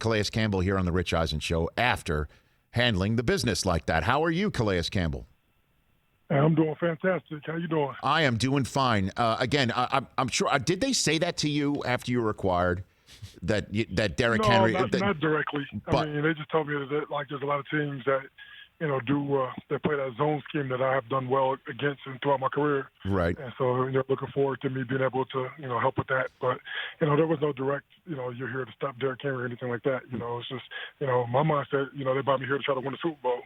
Calais Campbell here on the Rich Eisen Show after handling the business like that. How are you, Calais Campbell? I'm doing fantastic. How you doing? I am doing fine. Again, I'm sure. Did they say that to you after you were acquired? That Derrick Henry? No, not directly. I mean, they just told me that there's a lot of teams that they play that zone scheme that I have done well against and throughout my career. Right. And so looking forward to me being able to help with that. But there was no direct you're here to stop Derrick Henry or anything like that. It's just my mindset. They brought me here to try to win the Super Bowl,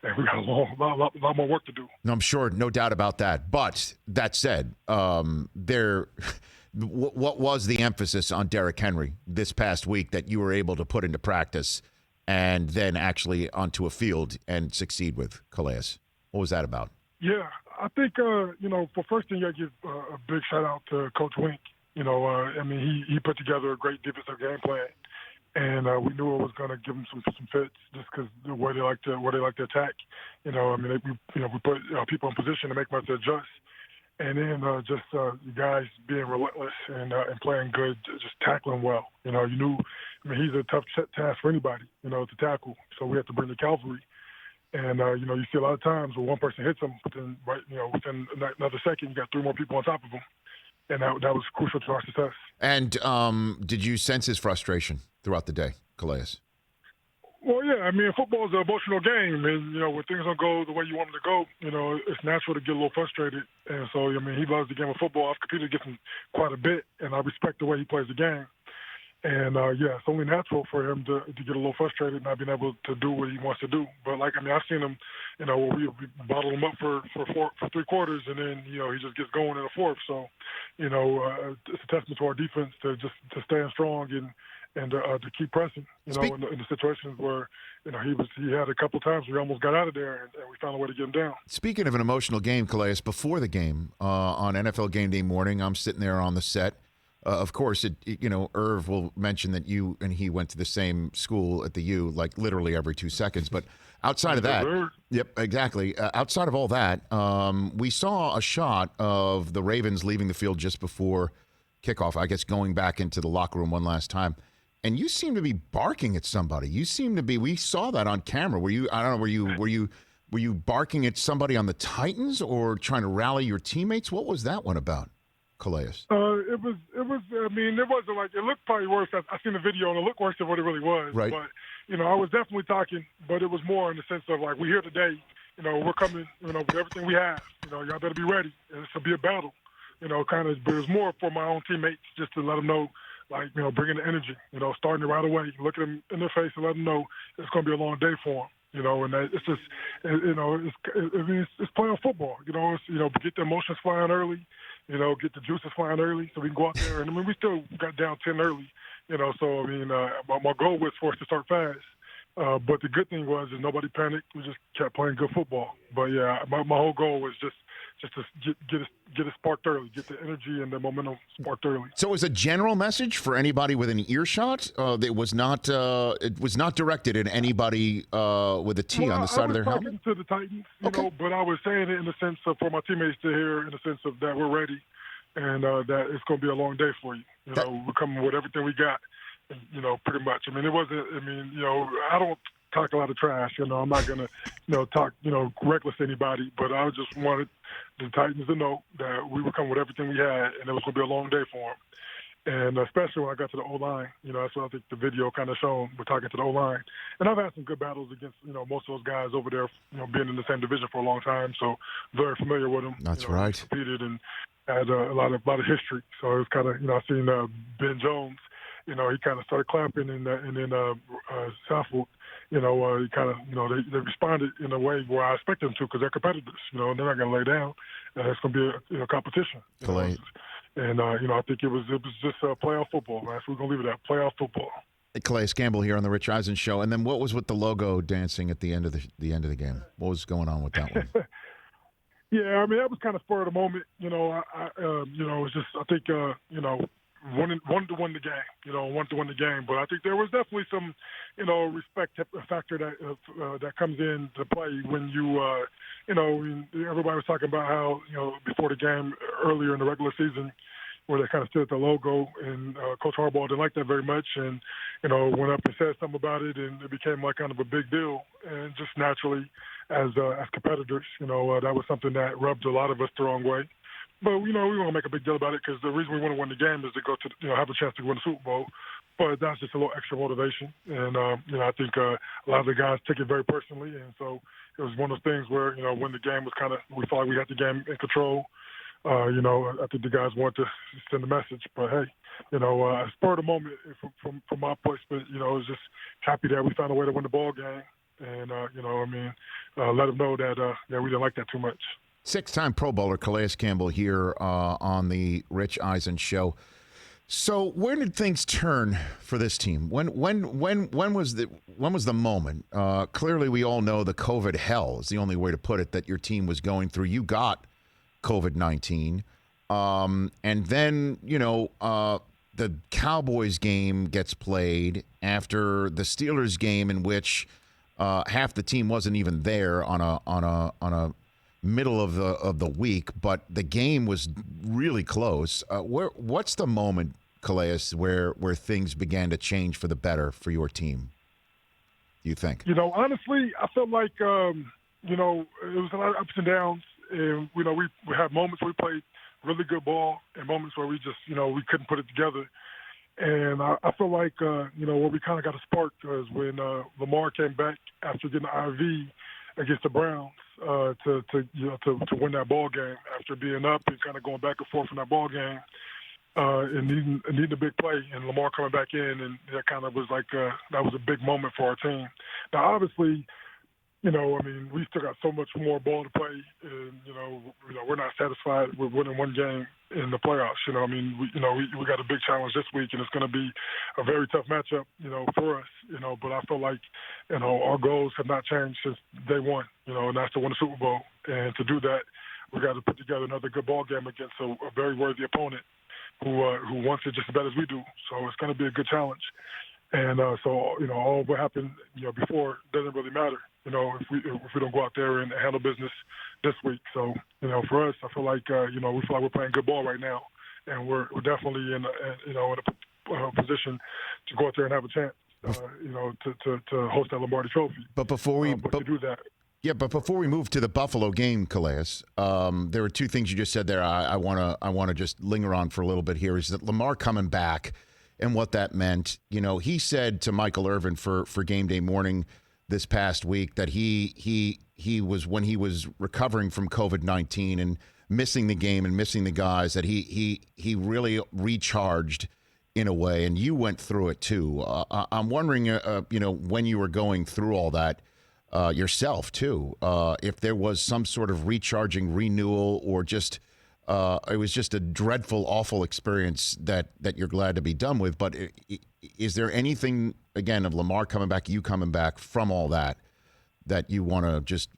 and we got a lot more work to do. No, I'm sure, no doubt about that. But that said, what was the emphasis on Derrick Henry this past week that you were able to put into practice and then actually onto a field and succeed with, Calais? What was that about? Yeah, I think, for first thing, I give a big shout out to Coach Wink. He put together a great defensive game plan, and we knew it was going to give them some fits just because the way they like to attack. We put people in position to make them have to adjust. And then you guys being relentless and playing good, just tackling well. You knew, he's a tough task for anybody, to tackle. So we have to bring the cavalry. And, you see a lot of times when one person hits him, within another second, you got three more people on top of him. And that was crucial to our success. And did you sense his frustration throughout the day, Calais? Well, yeah. Football is an emotional game, and when things don't go the way you want them to go, it's natural to get a little frustrated. And so, he loves the game of football. I've competed against him quite a bit, and I respect the way he plays the game. And it's only natural for him to get a little frustrated and not being able to do what he wants to do. But I've seen him, where we bottle him up for three quarters, and then he just gets going in the fourth. So, it's a testament to our defense to stand strong and to keep pressing, in the situations where, he had a couple times we almost got out of there and we found a way to get him down. Speaking of an emotional game, Calais, before the game, on NFL Game Day morning, I'm sitting there on the set. Of course, Irv will mention that you and he went to the same school at the U, like literally every 2 seconds. But outside of that, yep, exactly. Outside of all that, we saw a shot of the Ravens leaving the field just before kickoff, I guess going back into the locker room one last time. And you seem to be barking at somebody. You seem to be. We saw that on camera. Were you? I don't know. Were you barking at somebody on the Titans or trying to rally your teammates? What was that one about, Calais? It was. It wasn't like it looked probably worse. I seen the video and it looked worse than what it really was. Right. But I was definitely talking, but it was more in the sense of like we're here today. We're coming. With everything we have. Y'all better be ready. This will be a battle. But it was more for my own teammates just to let them know. Bringing the energy, starting it right away, looking them in their face and let them know it's going to be a long day for them, and that it's just, it's playoff football, get the emotions flying early, get the juices flying early so we can go out there. And we still got down 10 early, so my goal was for us to start fast. But the good thing was is nobody panicked. We just kept playing good football. But yeah, my whole goal was just to get it sparked early, get the energy and the momentum sparked early. So, it was a general message for anybody with an earshot. It was not directed at anybody with a T on the side of their helmet. I was talking to the Titans, okay. But I was saying it in the sense of for my teammates to hear, in the sense of that we're ready, and that it's going to be a long day for you. We're coming with everything we got. Pretty much. It wasn't. I don't talk a lot of trash. I'm not gonna, talk, reckless to anybody. But I just wanted the Titans to know that we were coming with everything we had, and it was gonna be a long day for them. And especially when I got to the O-line, that's what I think the video kind of shown. We're talking to the O-line, and I've had some good battles against, most of those guys over there, being in the same division for a long time, so very familiar with them. That's right. Competed and had a lot of history. So it was kind of, I seen Ben Jones. He kind of started clapping, and then Southwood, he kind of, they responded in a way where I expect them to because they're competitors, they're not going to lay down. It's going to be a competition. And, I think it was just playoff football, man. So we're going to leave it at playoff football. Calais Campbell here on the Rich Eisen Show. And then what was with the logo dancing at the end of the game? What was going on with that one? Yeah, that was kind of spur of the moment. It was just, I think, wanted to win the game, but I think there was definitely some, respect factor that comes into play when you, everybody was talking about how, before the game earlier in the regular season, where they kind of stood at the logo, and Coach Harbaugh didn't like that very much, and went up and said something about it, and it became like kind of a big deal. And just naturally, as competitors, that was something that rubbed a lot of us the wrong way. But we won't make a big deal about it because the reason we want to win the game is to go to have a chance to win the Super Bowl. But that's just a little extra motivation, and I think a lot of the guys took it very personally, and so it was one of those things where when the game was we felt like we had the game in control. I think the guys wanted to send a message, but hey, spur of the moment from my placement, I was just happy that we found a way to win the ball game, and let them know that we didn't like that too much. Six-time Pro Bowler Calais Campbell here on the Rich Eisen Show. So where did things turn for this team? When was the moment? Clearly, we all know the COVID hell is the only way to put it that your team was going through. You got COVID-19, and then the Cowboys game gets played after the Steelers game, in which half the team wasn't even there on a middle of the week, but the game was really close. What's the moment, Calais, where things began to change for the better for your team, do you think? Honestly, I felt like it was a lot of ups and downs, and we had moments where we played really good ball and moments where we just we couldn't put it together. And I feel like where we kind of got a spark was when Lamar came back after getting the IV against the Browns to win that ball game after being up and kind of going back and forth in that ball game and needing a big play, and Lamar coming back in, and that kind of was like that was a big moment for our team. Now, obviously, we still got so much more ball to play, and we're not satisfied with winning one game in the playoffs. We got a big challenge this week, and it's going to be a very tough matchup, for us. But I feel like, our goals have not changed since day one. And that's to win the Super Bowl, and to do that, we got to put together another good ball game against a very worthy opponent who wants it just as bad as we do. So it's going to be a good challenge. And all what happened, before doesn't really matter. If we don't go out there and handle business this week. So, for us, I feel like, we feel like we're playing good ball right now, and we're definitely in a position to go out there and have a chance, to host that Lombardi Trophy. But before we to do that. Yeah, but before we move to the Buffalo game, Calais, there were two things you just said there. I want to just linger on for a little bit here. Is that Lamar coming back and what that meant? He said to Michael Irvin for Game Day Morning this past week that he was, when he was recovering from COVID-19 and missing the game and missing the guys, that he really recharged in a way, and you went through it too. I'm wondering, when you were going through all that yourself too, if there was some sort of recharging, renewal, or just it was just a dreadful, awful experience that you're glad to be done with. But is there anything, again, of Lamar coming back, you coming back from all that you want to just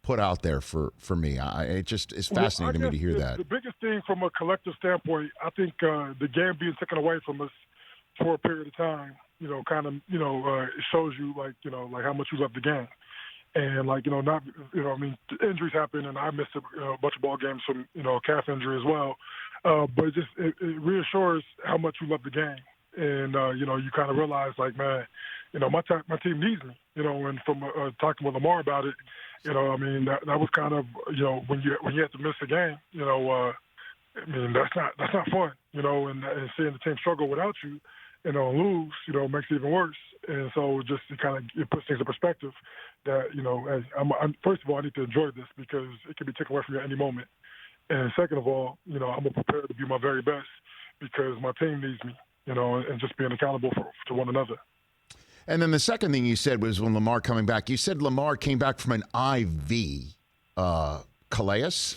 put out there for me? It just is fascinating to me to hear that. The biggest thing from a collective standpoint, I think the game being taken away from us for a period of time, it shows you like how much you love the game. And injuries happen, and I missed a bunch of ball games from calf injury as well. But it reassures how much you love the game, and you kind of realize like, man, my team needs me. And from talking with Lamar about it, that was kind of when you have to miss a game, that's not fun, and seeing the team struggle without you, lose, makes it even worse. And so it puts things in perspective that, first of all, I need to enjoy this because it can be taken away from you at any moment. And second of all, I'm prepared to be my very best because my team needs me, and just being accountable to one another. And then the second thing you said was when Lamar coming back, you said Lamar came back from an IV. Calais?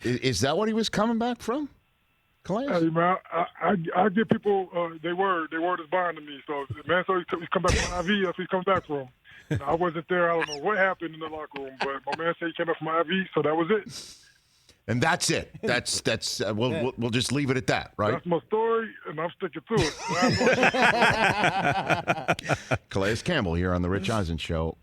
Is that what he was coming back from? Calais? Hey, man, I give people their word. Their word is bond to me. So, man, he's come back from an IV. That's what he's coming back from. I wasn't there. I don't know what happened in the locker room, but my man said he came back from an IV, so that was it. And that's it. That's we'll just leave it at that, right? That's my story, and I'm sticking to it. Calais Campbell here on the Rich Eisen Show.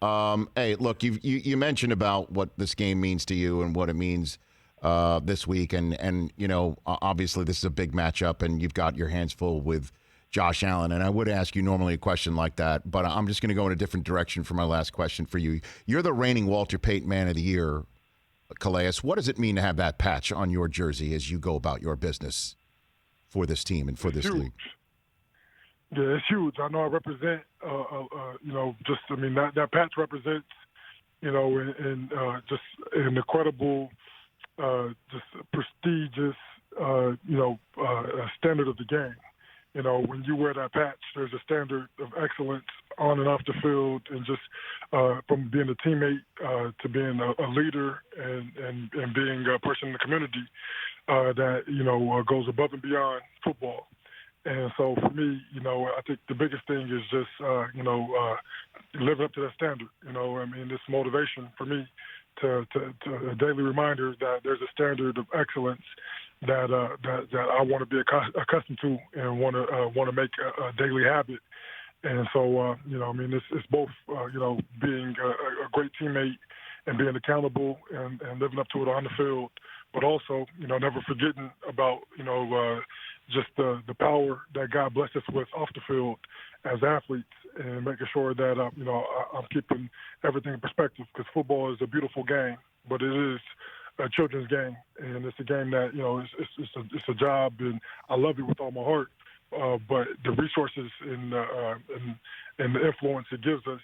Hey, look, you mentioned about what this game means to you and what it means this week, and you know, obviously this is a big matchup, and you've got your hands full with Josh Allen. And I would ask you normally a question like that, but I'm just going to go in a different direction for my last question for you. You're the reigning Walter Payton Man of the Year, Calais. What does it mean to have that patch on your jersey as you go about your business for this team and for this league? Yeah, it's huge. I know I represent, you know, just, I mean, that patch represents, you know, just an incredible, just prestigious, you know, standard of the game. You know, when you wear that patch, there's a standard of excellence on and off the field, and just from being a teammate to being a leader and being a person in the community that, you know, goes above and beyond football. And so for me, you know, I think the biggest thing is just, you know, living up to that standard. You know, I mean, this motivation for me to a daily reminder that there's a standard of excellence that I want to be accustomed to and want to make a daily habit. And so, you know, I mean, it's both, you know, being a great teammate and being accountable and living up to it on the field, but also, you know, never forgetting about, you know, just the power that God blessed us with off the field as athletes, and making sure that, you know, I'm keeping everything in perspective, because football is a beautiful game, but it is a children's game, and it's a game that, you know, it's a job, and I love it with all my heart. But the resources and the influence it gives us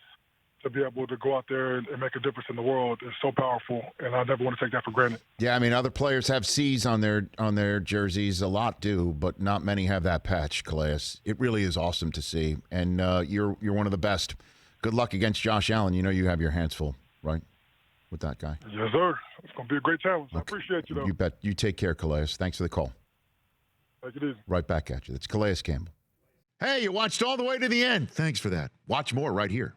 to be able to go out there and make a difference in the world is so powerful, and I never want to take that for granted. Yeah, I mean, other players have C's on their jerseys. A lot do, but not many have that patch, Calais. It really is awesome to see, and you're one of the best. Good luck against Josh Allen. You know you have your hands full, right, with that guy? Yes, sir. It's going to be a great challenge. I appreciate you, though. You bet. You take care, Calais. Thanks for the call. Take it easy. Right back at you. That's Calais Campbell. Hey, you watched all the way to the end. Thanks for that. Watch more right here.